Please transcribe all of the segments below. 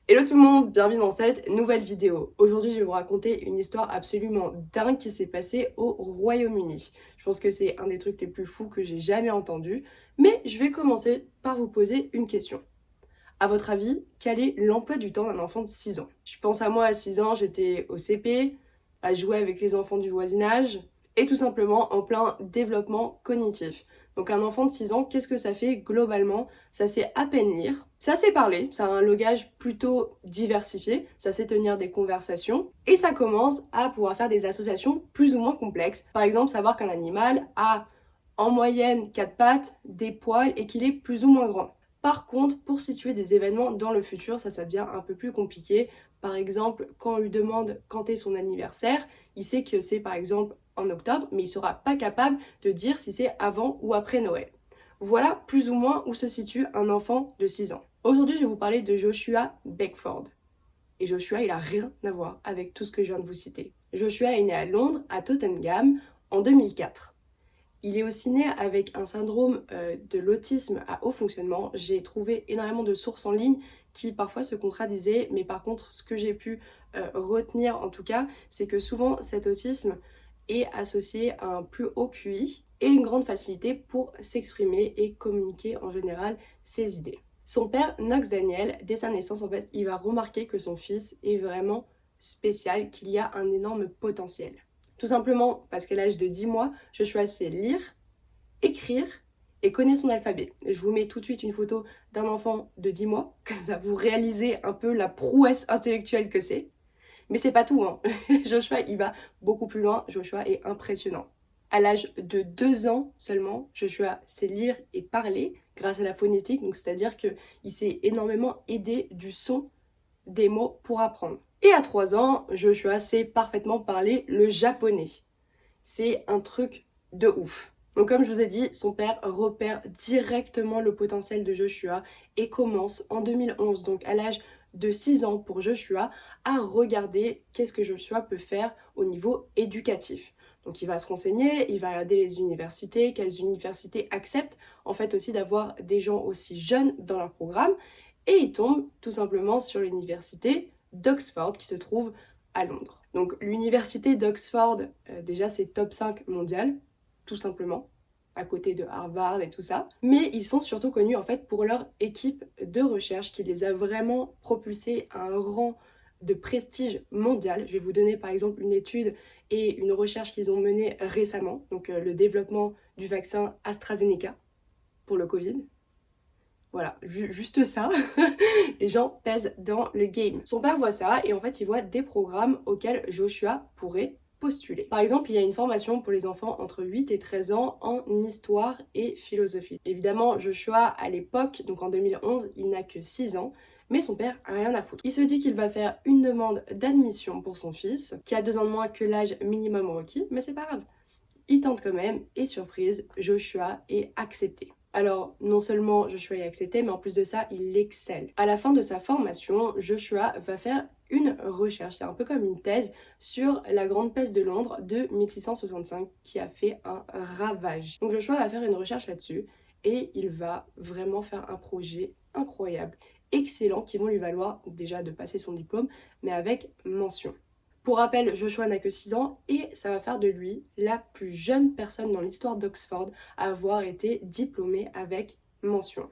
Hello tout le monde, bienvenue dans cette nouvelle vidéo. Aujourd'hui, je vais vous raconter une histoire absolument dingue qui s'est passée au Royaume-Uni. Je pense que c'est un des trucs les plus fous que j'ai jamais entendu, mais je vais commencer par vous poser une question. À votre avis, quel est l'emploi du temps d'un enfant de 6 ans? Je pense à moi à 6 ans, j'étais au CP, à jouer avec les enfants du voisinage, et tout simplement en plein développement cognitif. Donc un enfant de 6 ans, qu'est-ce que ça fait globalement? Ça sait à peine lire, ça sait parler, ça a un langage plutôt diversifié, ça sait tenir des conversations, et ça commence à pouvoir faire des associations plus ou moins complexes. Par exemple, savoir qu'un animal a en moyenne 4 pattes, des poils et qu'il est plus ou moins grand. Par contre, pour situer des événements dans le futur, ça devient un peu plus compliqué. Par exemple, quand on lui demande quand est son anniversaire, il sait que c'est par exemple en octobre, mais il ne sera pas capable de dire si c'est avant ou après Noël. Voilà plus ou moins où se situe un enfant de 6 ans. Aujourd'hui, je vais vous parler de Joshua Beckford. Et Joshua, il a rien à voir avec tout ce que je viens de vous citer. Joshua est né à Londres, à Tottenham, en 2004. Il est aussi né avec un syndrome de l'autisme à haut fonctionnement. J'ai trouvé énormément de sources en ligne qui parfois se contradisaient, mais par contre, ce que j'ai pu retenir en tout cas, c'est que souvent cet autisme est associé à un plus haut QI et une grande facilité pour s'exprimer et communiquer en général ses idées. Son père, Knox Daniel, dès sa naissance, en fait, il va remarquer que son fils est vraiment spécial, qu'il y a un énorme potentiel. Tout simplement parce qu'à l'âge de 10 mois, Joshua sait lire, écrire et connaît son alphabet. Je vous mets tout de suite une photo d'un enfant de 10 mois, comme ça vous réalisez un peu la prouesse intellectuelle que c'est. Mais c'est pas tout, hein. Joshua, il va beaucoup plus loin. Joshua est impressionnant. À l'âge de 2 ans seulement, Joshua sait lire et parler grâce à la phonétique, donc c'est-à-dire qu'il s'est énormément aidé du son des mots pour apprendre. Et à 3 ans, Joshua sait parfaitement parler le japonais. C'est un truc de ouf. Donc comme je vous ai dit, son père repère directement le potentiel de Joshua et commence en 2011, donc à l'âge de 6 ans pour Joshua, à regarder qu'est-ce que Joshua peut faire au niveau éducatif. Donc il va se renseigner, il va regarder les universités, quelles universités acceptent en fait aussi d'avoir des gens aussi jeunes dans leur programme, et il tombe tout simplement sur l'université d'Oxford qui se trouve à Londres. Donc l'université d'Oxford, déjà c'est top 5 mondial, tout simplement, à côté de Harvard et tout ça. Mais ils sont surtout connus en fait pour leur équipe de recherche qui les a vraiment propulsés à un rang de prestige mondial. Je vais vous donner par exemple une étude et une recherche qu'ils ont menée récemment, donc le développement du vaccin AstraZeneca pour le Covid. Voilà, juste ça, les gens pèsent dans le game. Son père voit ça et en fait il voit des programmes auxquels Joshua pourrait postuler. Par exemple, il y a une formation pour les enfants entre 8 et 13 ans en histoire et philosophie. Évidemment, Joshua, à l'époque, donc en 2011, il n'a que 6 ans, mais son père a rien à foutre. Il se dit qu'il va faire une demande d'admission pour son fils, qui a 2 ans de moins que l'âge minimum requis, mais c'est pas grave. Il tente quand même, et surprise, Joshua est accepté. Alors, non seulement Joshua est accepté, mais en plus de ça, il excelle. À la fin de sa formation, Joshua va faire une recherche, c'est un peu comme une thèse, sur la Grande Peste de Londres de 1665 qui a fait un ravage. Donc Joshua va faire une recherche là-dessus et il va vraiment faire un projet incroyable, excellent, qui vont lui valoir déjà de passer son diplôme, mais avec mention. Pour rappel, Joshua n'a que 6 ans et ça va faire de lui la plus jeune personne dans l'histoire d'Oxford à avoir été diplômée avec mention.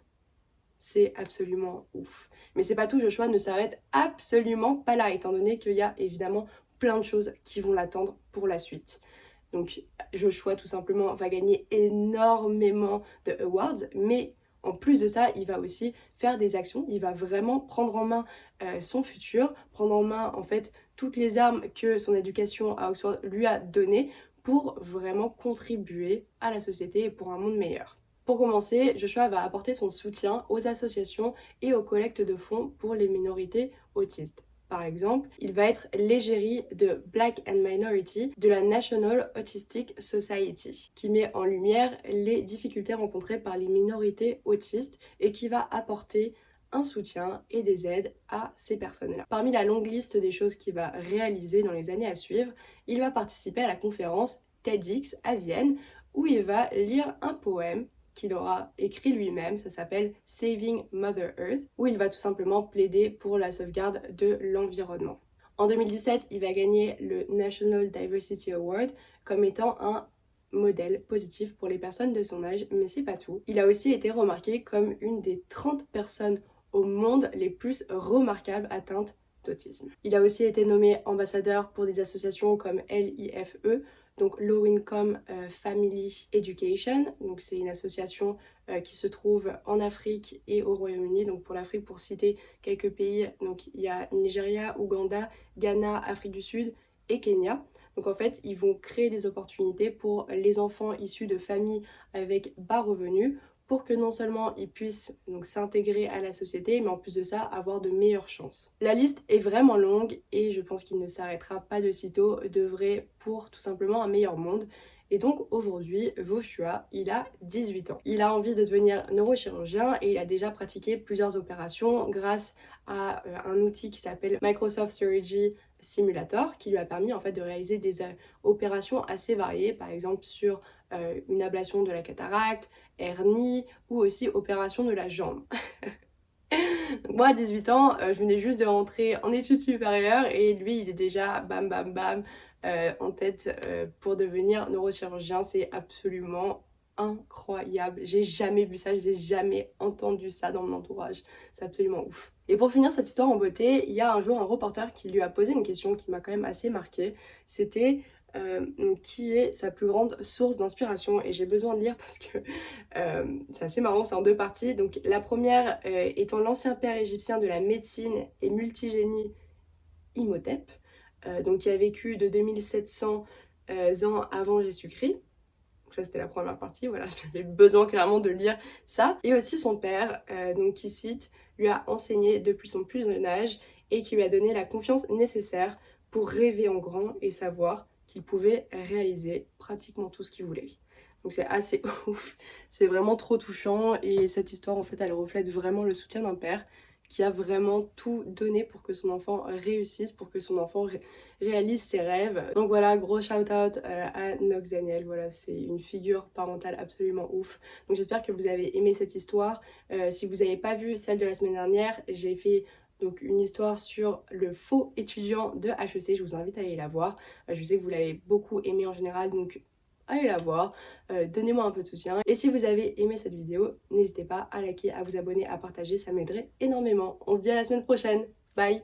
C'est absolument ouf. Mais c'est pas tout, Joshua ne s'arrête absolument pas là, étant donné qu'il y a évidemment plein de choses qui vont l'attendre pour la suite. Donc Joshua tout simplement va gagner énormément de awards, mais en plus de ça, il va aussi faire des actions, il va vraiment prendre en main son futur, prendre en main en fait toutes les armes que son éducation à Oxford lui a données pour vraiment contribuer à la société et pour un monde meilleur. Pour commencer, Joshua va apporter son soutien aux associations et aux collectes de fonds pour les minorités autistes. Par exemple, il va être l'égérie de Black and Minority de la National Autistic Society, qui met en lumière les difficultés rencontrées par les minorités autistes et qui va apporter un soutien et des aides à ces personnes-là. Parmi la longue liste des choses qu'il va réaliser dans les années à suivre, il va participer à la conférence TEDx à Vienne, où il va lire un poème qu'il aura écrit lui-même, ça s'appelle Saving Mother Earth, où il va tout simplement plaider pour la sauvegarde de l'environnement. En 2017, il va gagner le National Diversity Award comme étant un modèle positif pour les personnes de son âge, mais c'est pas tout. Il a aussi été remarqué comme une des 30 personnes au monde les plus remarquables atteintes d'autisme. Il a aussi été nommé ambassadeur pour des associations comme LIFE, donc Low Income Family Education, donc c'est une association qui se trouve en Afrique et au Royaume-Uni. Donc pour l'Afrique, pour citer quelques pays, donc il y a Nigeria, Ouganda, Ghana, Afrique du Sud et Kenya. Donc en fait, ils vont créer des opportunités pour les enfants issus de familles avec bas revenus pour que non seulement ils puissent donc s'intégrer à la société, mais en plus de ça, avoir de meilleures chances. La liste est vraiment longue et je pense qu'il ne s'arrêtera pas de sitôt d'œuvrer pour tout simplement un meilleur monde. Et donc aujourd'hui, Voshua, il a 18 ans. Il a envie de devenir neurochirurgien et il a déjà pratiqué plusieurs opérations grâce à un outil qui s'appelle Microsoft Surgery Simulator qui lui a permis en fait de réaliser des opérations assez variées, par exemple sur une ablation de la cataracte, hernie ou aussi opération de la jambe. Donc moi à 18 ans, je venais juste de rentrer en études supérieures et lui il est déjà bam bam bam en tête pour devenir neurochirurgien. C'est absolument incroyable. J'ai jamais vu ça, j'ai jamais entendu ça dans mon entourage. C'est absolument ouf. Et pour finir cette histoire en beauté, il y a un jour un reporter qui lui a posé une question qui m'a quand même assez marquée. C'était qui est sa plus grande source d'inspiration, et j'ai besoin de lire parce que c'est assez marrant, c'est en deux parties. Donc la première étant l'ancien père égyptien de la médecine et multigénie Imhotep, donc qui a vécu de 2700 ans avant Jésus-Christ. Donc ça c'était la première partie, voilà, j'avais besoin clairement de lire ça. Et aussi son père, donc qui cite, lui a enseigné depuis son plus jeune âge et qui lui a donné la confiance nécessaire pour rêver en grand et savoir qu'il pouvait réaliser pratiquement tout ce qu'il voulait. Donc c'est assez ouf, c'est vraiment trop touchant et cette histoire en fait elle reflète vraiment le soutien d'un père qui a vraiment tout donné pour que son enfant réussisse, pour que son enfant réalise ses rêves. Donc voilà, gros shout out à Nox Daniel, voilà, c'est une figure parentale absolument ouf. Donc j'espère que vous avez aimé cette histoire. Si vous n'avez pas vu celle de la semaine dernière, j'ai fait donc une histoire sur le faux étudiant de HEC, je vous invite à aller la voir. Je sais que vous l'avez beaucoup aimé en général, donc allez la voir, donnez-moi un peu de soutien. Et si vous avez aimé cette vidéo, n'hésitez pas à liker, à vous abonner, à partager, ça m'aiderait énormément. On se dit à la semaine prochaine, bye!